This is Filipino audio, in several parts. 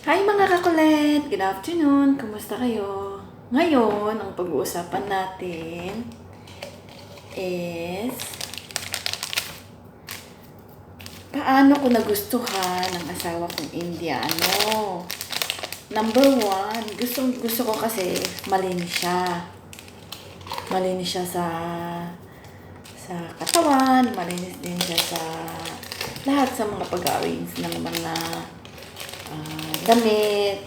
Hi mga kakulit! Good afternoon! Kumusta kayo? Ngayon, ang pag-uusapan natin is paano ko nagustuhan ang asawa kong Indiano. Number one, gusto ko kasi malinis siya. Malinis siya sa katawan, malinis din siya sa lahat sa mga pag-arrange ng mga damit,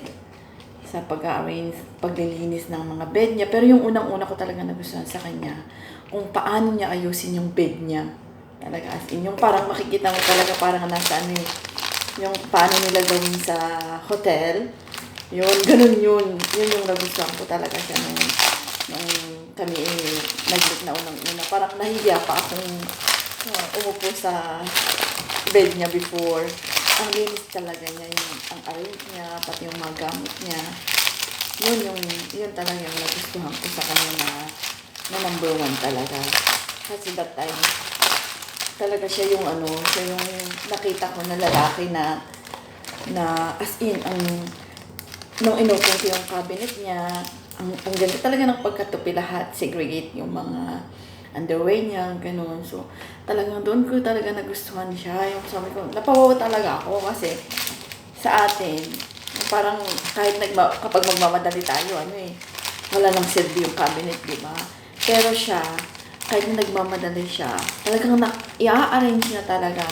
sa pag-arrange, paglilinis ng mga bed niya. Pero yung unang-una ko talaga nagustuhan sa kanya, kung paano niya ayusin yung bed niya. Talaga, as in, yung parang makikita mo talaga parang nasa ano yung paano nila gawin sa hotel. Yun, ganun yun. Yun yung nagustuhan ko talaga siya nung kami nag-look na unang-una. Parang nahiya pa akong umupo sa bed niya before. Ang linis talaga niya, ang arrange niya, pati yung mga gamit niya. Yun talaga yung nagustuhan ko sa kanya na number one talaga. Kasi that time, talaga siya yung nakita ko na lalaki na as in, nung inopen ko yung cabinet niya, ang ganda talaga ng pagkatupi lahat, segregate yung mga underwear niya, ganun. So, talagang doon ko talaga nagustuhan siya. Yung sabi ko, napawawa talaga ako kasi sa atin, parang kahit kapag magmamadali tayo, wala nang silbi yung cabinet, di ba? Pero siya, kahit nagmamadali siya, talagang i-arrange niya talaga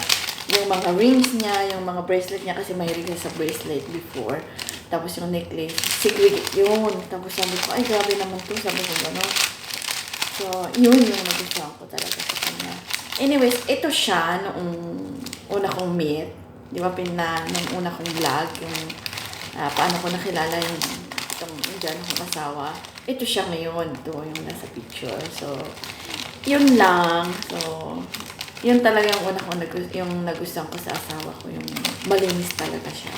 yung mga rings niya, yung mga bracelet niya, kasi mahilig siya sa bracelet before. Tapos yung necklace, segregate yun. Tapos sabi ko, ay grabe naman to, sabi ko gano'n. So, yun yung nagustuhan ko talaga sa kanya. Anyways, ito siya noong una kong meet. Di ba, nung una kong vlog, yung paano ko nakilala yung dyan akong asawa. Ito siya ngayon. Ito yung nasa picture. So, yun lang. So, yun talaga yung una kong yung nagustuhan ko sa asawa ko. Yung malinis talaga siya.